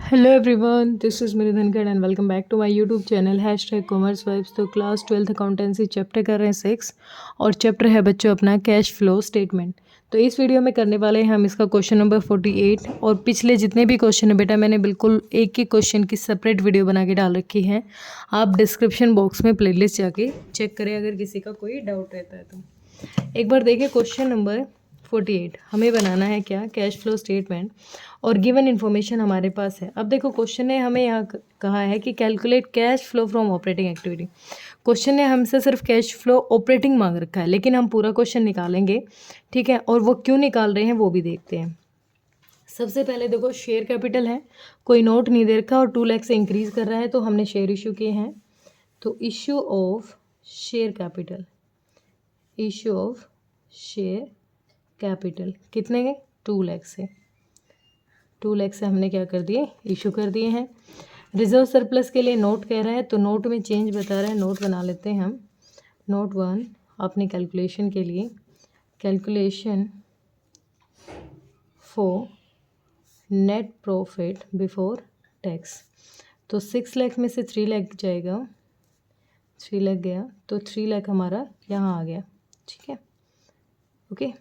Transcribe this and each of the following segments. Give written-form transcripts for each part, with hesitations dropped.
Hello everyone, this is Meri Dhankhar and welcome back to my YouTube channel #commerce vibes. तो class 12th accountancy chapter कर रहे हैं 6 और chapter है बच्चों अपना कैश फ्लो स्टेटमेंट। तो इस वीडियो में करने वाले हैं हम इसका क्वेश्चन नंबर 48 और पिछले जितने भी क्वेश्चन है बेटा मैंने बिल्कुल एक एक क्वेश्चन की सेपरेट वीडियो बना के डाल रखी है। आप डिस्क्रिप्शन बॉक्स में प्लेलिस्ट जाके चेक करें अगर किसी का कोई डाउट रहता है तो। एक बार देखिए क्वेश्चन नंबर 48 हमें बनाना है क्या, कैश फ्लो स्टेटमेंट और गिवन इन्फॉर्मेशन हमारे पास है। अब देखो क्वेश्चन ने हमें यहाँ कहा है कि calculate cash flow from operating activity. Question ने हमसे सिर्फ कैश फ्लो ऑपरेटिंग मांग रखा है, लेकिन हम पूरा क्वेश्चन निकालेंगे, ठीक है। और वो क्यों निकाल रहे हैं वो भी देखते हैं। सबसे पहले देखो शेयर कैपिटल है, कोई नोट नहीं दे रखा और 2 लाख से इंक्रीज कर रहा है तो हमने शेयर इशू किए हैं। तो issue of share capital, issue of share capital कितने के 2 लाख से, 2 लाख से हमने क्या कर दिए, इशू कर दिए हैं। रिजर्व सरप्लस के लिए नोट कह रहा है तो नोट में चेंज बता रहा है, नोट बना लेते हैं हम। नोट 1 अपने कैलकुलेशन के लिए, calculation for net profit before tax. तो 6 लाख में से 3 लाख जाएगा, 3 लाख गया तो 3 लाख हमारा यहाँ आ गया, ठीक है, ओके।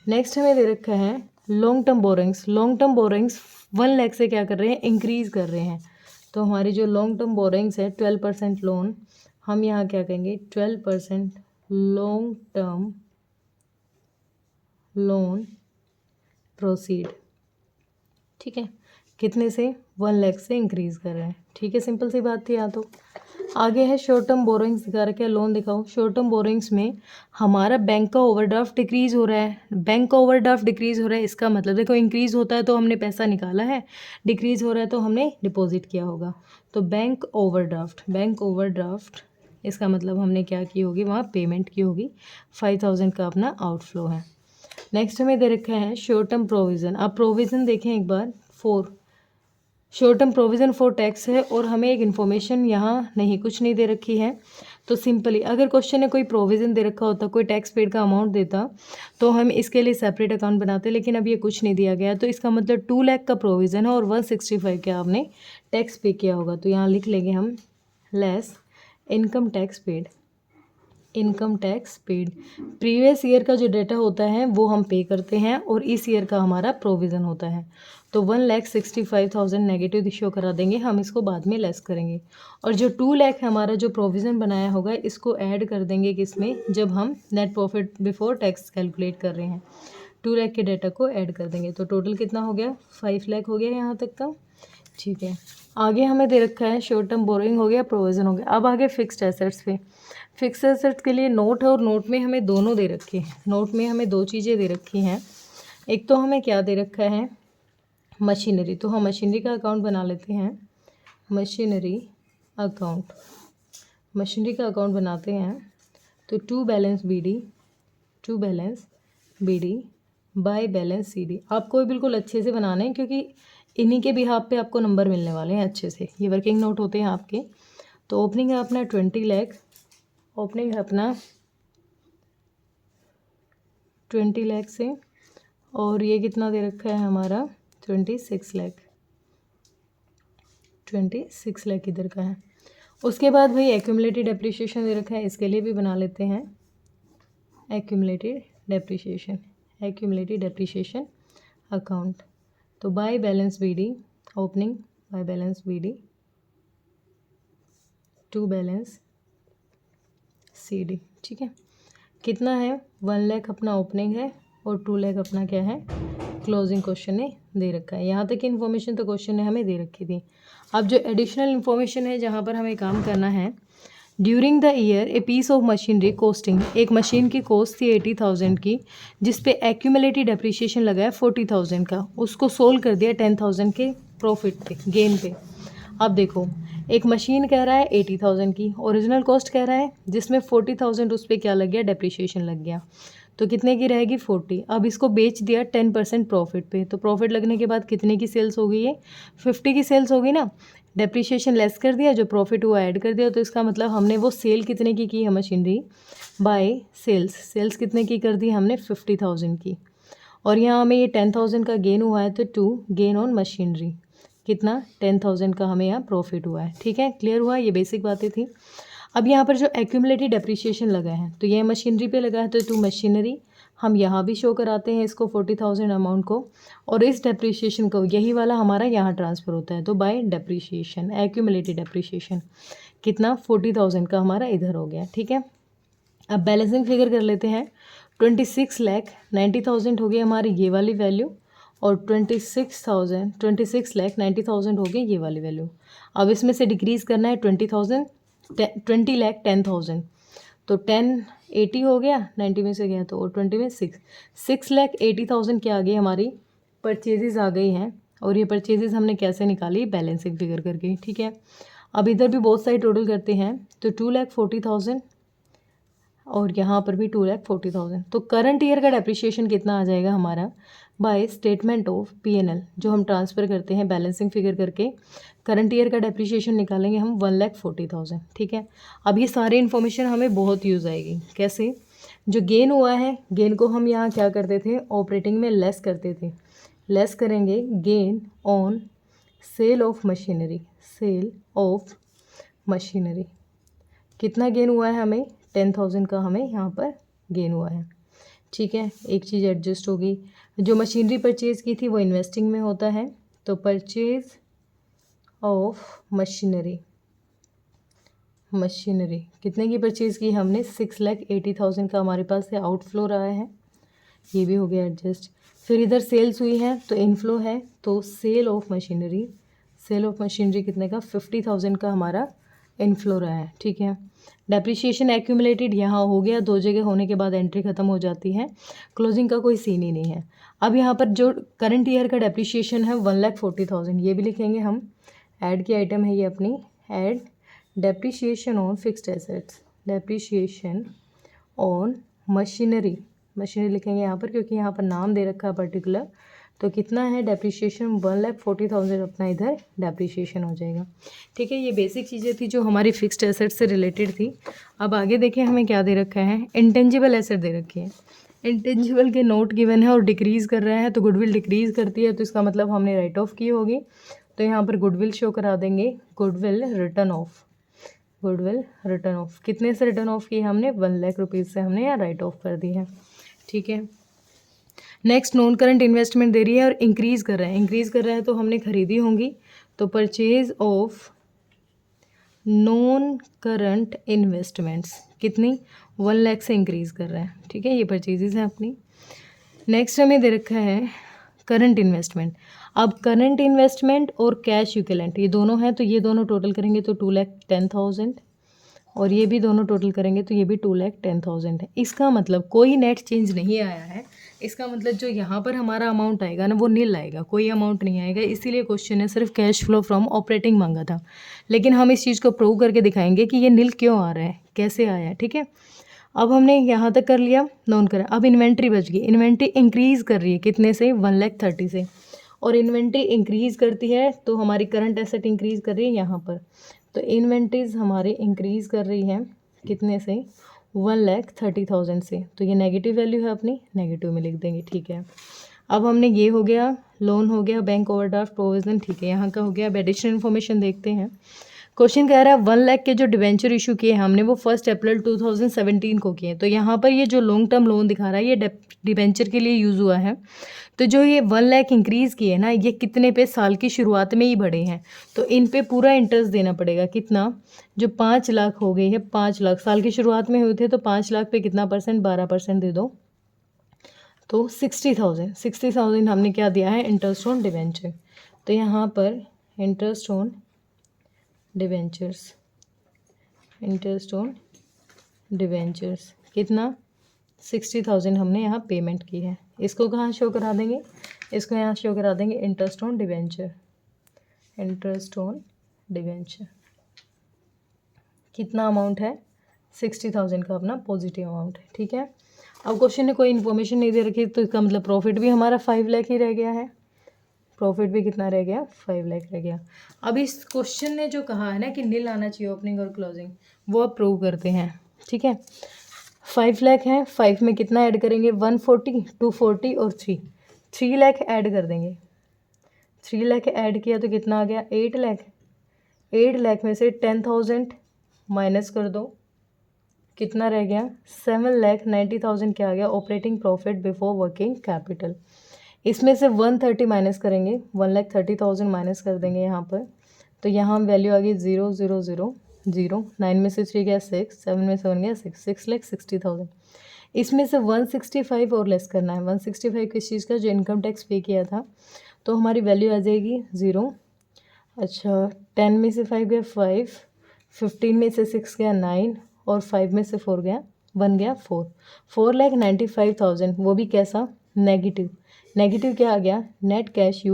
नेक्स्ट हमें दे रखा है long term borrowings. Long term borrowings 1 lakh से क्या कर रहे हैं, इंक्रीज कर रहे हैं। तो हमारी जो लॉन्ग टर्म बोरिंग्स है 12% लोन, हम यहाँ क्या कहेंगे 12% लॉन्ग टर्म लोन प्रोसीड, ठीक है। कितने से, 1 लाख से इंक्रीज कर रहे हैं, ठीक है। सिंपल सी बात थी। यहाँ तो आगे है शॉर्ट टर्म बोरोइंग्स दिखा रखा है, लोन दिखाओ। शॉर्ट टर्म बोरोइंग्स में हमारा बैंक का ओवरड्राफ्ट डिक्रीज हो रहा है, बैंक का ओवरड्राफ्ट डिक्रीज हो रहा है, इसका मतलब देखो इंक्रीज होता है तो हमने पैसा निकाला है, डिक्रीज हो रहा है तो हमने डिपॉजिट किया होगा। तो बैंक ओवरड्राफ्ट, बैंक ओवरड्राफ्ट इसका मतलब हमने क्या की होगी, वहाँ पेमेंट की होगी। 5000 का अपना आउटफ्लो है। नेक्स्ट हमें दे रखा है शॉर्ट टर्म प्रोविज़न। आप प्रोविज़न देखें एक बार, 4 short term provision for tax है और हमें एक इन्फॉर्मेशन यहाँ नहीं, कुछ नहीं दे रखी है। तो सिंपली अगर क्वेश्चन ने कोई प्रोविज़न दे रखा होता, कोई टैक्स पेड का अमाउंट देता तो हम इसके लिए सेपरेट अकाउंट बनाते, लेकिन अब ये कुछ नहीं दिया गया। तो इसका मतलब 2 लाख का प्रोविज़न है और 165 का आपने टैक्स पे किया होगा। तो यहाँ लिख लेंगे हम less income tax paid, income tax paid. Previous year का जो डेटा होता है वो हम पे करते हैं और इस ईयर का हमारा प्रोविज़न होता है। तो 1,65,000 नेगेटिव शो करा देंगे, हम इसको बाद में लेस करेंगे। और जो 2 लाख हमारा जो प्रोविज़न बनाया होगा इसको ऐड कर देंगे किसमें, जब हम net profit before tax calculate कर रहे हैं, 2 लाख के डेटा को ऐड कर देंगे। तो टोटल कितना हो गया, 5 लाख हो गया यहाँ तक का, ठीक है। आगे हमें दे रखा है शॉर्ट टर्म बोरोइंग हो गया, प्रोविज़न हो गया। अब आगे फिक्स्ड एसेट्स पे। फिक्स्ड एसेट्स के लिए नोट है और नोट में हमें दोनों दे रखे हैं। नोट में हमें 2 चीज़ें दे रखी हैं। एक तो हमें क्या दे रखा है, मशीनरी। तो हम मशीनरी का अकाउंट बना लेते हैं, मशीनरी अकाउंट, मशीनरी का अकाउंट बनाते हैं। तो to balance B D, to balance B D by balance C D. आपको बिल्कुल अच्छे से बनाना है क्योंकि इन्हीं के बिहाफ पे आपको नंबर मिलने वाले हैं अच्छे से। ये वर्किंग नोट होते हैं आपके। तो ओपनिंग है अपना 20 लाख, ओपनिंग है अपना 20 लाख से, और ये कितना दे रखा है हमारा 26 लाख, 26 लाख इधर का है। उसके बाद भाई एक्यूमुलेटेड डेप्रिसिएशन दे रखा है, इसके लिए भी बना लेते हैं accumulated depreciation, accumulated depreciation account. तो by balance B D, opening by balance B D to balance C D, ठीक है। कितना है, 1 लाख अपना ओपनिंग है और 2 लाख अपना क्या है, क्लोजिंग क्वेश्चन ने दे रखा है। यहाँ तक की इन्फॉर्मेशन तो क्वेश्चन ने हमें दे रखी थी। अब जो एडिशनल इन्फॉर्मेशन है जहाँ पर हमें काम करना है, during the year a piece of machinery costing, एक मशीन की कॉस्ट थी 80,000 की, जिस पे एक्यूमुलेटेड डेप्रिसिएशन लगा है 40,000 का, उसको सोल्व कर दिया 10,000 के प्रॉफिट पे, गेन पे। अब देखो एक मशीन कह रहा है 80,000 की, ओरिजिनल कॉस्ट कह रहा है, जिसमें 40,000 उस पर क्या लग गया, डेप्रिसिएशन लग गया, तो कितने की रहेगी 40। अब इसको बेच दिया 10% प्रॉफिट पे, तो प्रॉफिट लगने के बाद कितने की सेल्स हो गई है, 50 की सेल्स होगी ना। डेप्रिसिएशन लेस कर दिया, जो प्रॉफिट हुआ ऐड कर दिया, तो इसका मतलब हमने वो सेल कितने की है मशीनरी, बाय सेल्स, सेल्स कितने की कर दी हमने 50,000 की। और यहाँ हमें ये 10,000 का गेन हुआ है तो 2 गेन ऑन मशीनरी, कितना 10,000 का हमें यहाँ प्रॉफिट हुआ है। ठीक है, क्लियर हुआ, ये बेसिक बातें थी। अब यहाँ पर जो एक्यूमुलेटेड डेप्रिसिएशन लगा है तो ये मशीनरी पे लगा है, तो टू मशीनरी हम यहाँ भी शो कराते हैं इसको 40,000 अमाउंट को, और इस डेप्रिसिएशन को यही वाला हमारा यहाँ ट्रांसफ़र होता है, तो बाय डेप्रिसिएशन एक्यूमुलेटेड डेप्रिसिएशन कितना 40,000 का हमारा इधर हो गया। ठीक है, अब बैलेंसिंग फिगर कर लेते हैं। 26,90,000 हो गई हमारी ये वाली वैल्यू, और 26,90,000 हो गई ये वाली वैल्यू। अब इसमें से डिक्रीज़ करना है 20,10,000, तो 1080 हो गया, 90 में से गया तो, और 20 में 6,80,000 क्या आ गई हमारी परचेजेस आ गई हैं, और ये परचेजेस हमने कैसे निकाली, बैलेंसिंग फिगर करके। ठीक है, अब इधर भी बहुत सारी टोटल करते हैं, तो 2,40,000 और यहाँ पर भी 2,40,000। तो करंट ईयर का डेप्रिसिएशन कितना आ जाएगा हमारा बाय स्टेटमेंट ऑफ P&L, जो हम ट्रांसफ़र करते हैं बैलेंसिंग फिगर करके, करंट ईयर का डेप्रिसिएशन निकालेंगे हम 1,40,000। ठीक है, अब ये सारी इन्फॉर्मेशन हमें बहुत यूज़ आएगी। कैसे, जो गेन हुआ है, गेन को हम यहाँ क्या करते थे, ऑपरेटिंग में लेस करते थे, लेस करेंगे gain on sale of machinery, sale of machinery. कितना गेन हुआ है हमें, 10,000 का हमें यहाँ पर गेन हुआ है। ठीक है, एक चीज़ एडजस्ट होगी, जो मशीनरी परचेज़ की थी वो इन्वेस्टिंग में होता है, तो परचेज़ ऑफ मशीनरी, मशीनरी कितने की परचेज़ की हमने, 6,80,000 का हमारे पास से आउटफ्लो रहा है, ये भी हो गया एडजस्ट। फिर इधर सेल्स हुई है तो इनफ्लो है, तो sale of machinery, sale of machinery कितने का, 50,000 का हमारा इनफ्लो रहा है। ठीक है, डेप्रिसिएशन एक्यूमुलेटेड यहाँ हो गया, दो जगह होने के बाद एंट्री ख़त्म हो जाती है, क्लोजिंग का कोई सीन ही नहीं है। अब यहाँ पर जो करंट ईयर का डेप्रिसिएशन है 1,40,000, ये भी लिखेंगे हम, ऐड की आइटम है ये अपनी, add depreciation on fixed assets, depreciation on machinery, machinery लिखेंगे यहाँ पर क्योंकि यहाँ पर नाम दे रखा है पर्टिकुलर, तो कितना है डेप्रिसिएशन, 1,40,000 अपना इधर डेप्रिसिएशन हो जाएगा। ठीक है, ये बेसिक चीज़ें थी जो हमारी फिक्स्ड एसेट से रिलेटेड थी। अब आगे देखें हमें क्या दे रखा है, इंटेंजिबल एसेट दे रखी है, इंटेंजिबल के नोट गिवन है और डिक्रीज़ कर रहा है, तो गुडविल डिक्रीज़ करती है, तो इसका मतलब हमने राइट ऑफ की होगी, तो यहाँ पर गुडविल शो करा देंगे, goodwill return of, goodwill return of कितने से रिटर्न ऑफ की हमने, 1,00,000 रुपीज़ से हमने यहाँ राइट ऑफ कर दी है। ठीक है, नेक्स्ट नॉन करंट इन्वेस्टमेंट दे रही है और इंक्रीज़ कर रहा है, इंक्रीज़ कर रहा है तो हमने खरीदी होंगी, तो purchase of non current investments कितनी, 1,00,000 से इंक्रीज़ कर रहा है। ठीक है, ये परचेजेस हैं अपनी। नेक्स्ट हमें दे रखा है करंट इन्वेस्टमेंट। अब करंट इन्वेस्टमेंट और कैश इक्विवेलेंट ये दोनों हैं, तो ये दोनों टोटल करेंगे तो 2,10,000, और ये भी दोनों टोटल करेंगे तो ये भी 2,10,000 है। इसका मतलब कोई नेट चेंज नहीं आया है, इसका मतलब जो यहाँ पर हमारा अमाउंट आएगा ना वो नील आएगा, कोई अमाउंट नहीं आएगा, इसीलिए क्वेश्चन ने सिर्फ कैश फ्लो फ्रॉम ऑपरेटिंग मांगा था, लेकिन हम इस चीज़ को प्रूव करके दिखाएंगे कि ये नील क्यों आ रहा है, कैसे आया है। ठीक है, अब हमने यहाँ तक कर लिया, नोन करा। अब इन्वेंट्री बच गई, इन्वेंट्री इंक्रीज़ कर रही है कितने से, 1,30,000 से, और इन्वेंट्री इंक्रीज़ करती है तो हमारी करंट एसेट इंक्रीज़ कर रही है यहाँ पर, तो इन्वेंट्रीज हमारी इंक्रीज़ कर रही है कितने से, 1,30,000 से, तो ये नेगेटिव वैल्यू है अपनी, नेगेटिव में लिख देंगे। ठीक है, अब हमने ये हो गया, लोन हो गया, बैंक ओवरड्राफ्ट प्रोविजन, ठीक है, यहाँ का हो गया। अब एडिशनल इन्फॉर्मेशन देखते हैं। क्वेश्चन कह रहा है 1,00,000 के जो डिवेंचर इशू किए हमने वो 1 अप्रैल 2017 को किए, तो यहाँ पर ये जो लॉन्ग टर्म लोन दिखा रहा है ये डिवेंचर के लिए यूज़ हुआ है, तो जो ये 1,00,000 इंक्रीज़ किए ना ये कितने पे, साल की शुरुआत में ही बढ़े हैं, तो इन पे पूरा इंटरेस्ट देना पड़ेगा। कितना, जो 5 लाख हो गई है, 5 लाख साल की शुरुआत में हुए थे, तो 5 लाख पे कितना परसेंट, 12% दे दो, तो 60,000 हमने क्या दिया है, इंटरेस्ट ऑन डिवेंचर। तो यहाँ पर interest on debentures, interest on debentures कितना, 60,000 हमने यहाँ पेमेंट की है। इसको कहाँ शो करा देंगे, इसको यहाँ शो करा देंगे interest on debenture, interest on debenture कितना अमाउंट है, 60,000 का अपना पॉजिटिव अमाउंट है। ठीक है, अब क्वेश्चन ने कोई इन्फॉर्मेशन नहीं दे रखी, तो इसका मतलब प्रॉफिट भी हमारा 5 लाख ही रह गया है, प्रॉफिट भी कितना रह गया, 5 लाख रह गया। अब इस क्वेश्चन ने जो कहा है ना कि नील आना चाहिए ओपनिंग और क्लोजिंग, वो अब प्रूव करते हैं। ठीक है, 5 लाख है, 5 में कितना ऐड करेंगे, 140, 240 और 3 लाख ऐड कर देंगे, 3 लाख ऐड किया तो कितना आ गया 8 लाख। 8 लाख में से 10,000 माइनस कर दो, कितना रह गया 7,90,000 क्या आ गया operating profit before working capital. इसमें से 130 माइनस करेंगे, 1,30,000 माइनस कर देंगे यहाँ पर, तो यहाँ वैल्यू आ गई 0 0 0 0। 9 में से 3 गया 6, 7 में से 1 गया 6, 6,60,000। इसमें से 165 और लेस करना है। 165 किस चीज़ का, जो इनकम टैक्स पे किया था, तो हमारी वैल्यू आ जाएगी 0। अच्छा 10 में से 5 गया 5, 15 में से 6 गया 9 और 5 में से 4 गया 1 गया 4। 4,95,000 वो भी कैसा, नेगेटिव। नेगेटिव क्या आ गया, net cash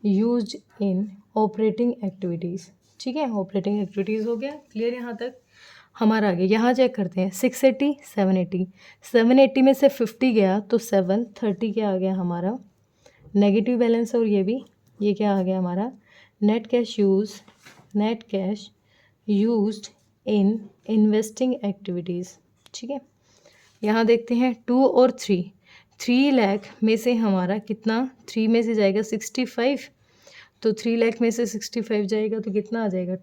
used in operating activities. ठीक है, ऑपरेटिंग एक्टिविटीज़ हो गया क्लियर यहाँ तक हमारा। आगे यहाँ चेक करते हैं 680 780। 780 में से 50 गया तो 730 क्या आ गया हमारा नेगेटिव बैलेंस, और ये क्या आ गया हमारा net cash used in investing activities. ठीक है, यहाँ देखते हैं 2 और 3 लाख में से हमारा कितना, 3 में से जाएगा 65, तो 3 लाख में से 65 जाएगा तो कितना आ जाएगा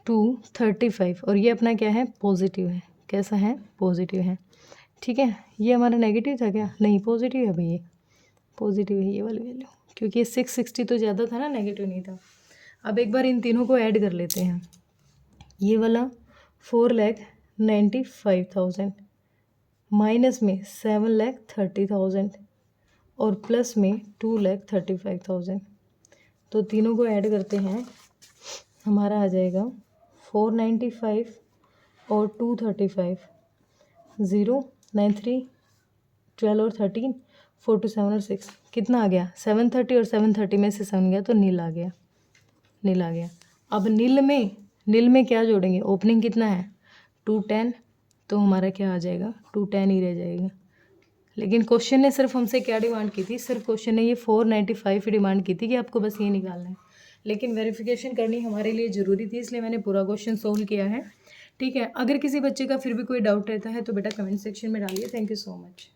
235 और ये अपना क्या है पॉजिटिव है। कैसा है, पॉजिटिव है। ठीक है, ये हमारा नेगेटिव था क्या, नहीं पॉजिटिव है भैया, पॉजिटिव है ये वाली वैल्यू, क्योंकि ये 660 तो ज़्यादा था ना, नेगेटिव नहीं था। अब एक बार इन तीनों को ऐड कर लेते हैं। ये वाला 4,95,000 माइनस में 7,30,000 और प्लस में 2,35,000, तो तीनों को ऐड करते हैं, हमारा आ जाएगा 495 और 235, 0 9 3 12 और 13 4 2 7 और 6, कितना आ गया 730 और 730 में से 7 गया तो नील आ गया। अब नील में क्या जोड़ेंगे, ओपनिंग कितना है 210, तो हमारा क्या आ जाएगा 210 ही रह जाएगा। लेकिन क्वेश्चन ने सिर्फ हमसे क्या डिमांड की थी, सिर्फ क्वेश्चन ने ये 495 ही डिमांड की थी कि आपको बस ये निकालना है, लेकिन वेरिफिकेशन करनी हमारे लिए ज़रूरी थी, इसलिए मैंने पूरा क्वेश्चन सोल्व किया है। ठीक है, अगर किसी बच्चे का फिर भी कोई डाउट रहता है तो बेटा कमेंट सेक्शन में डालिए। Thank you so much.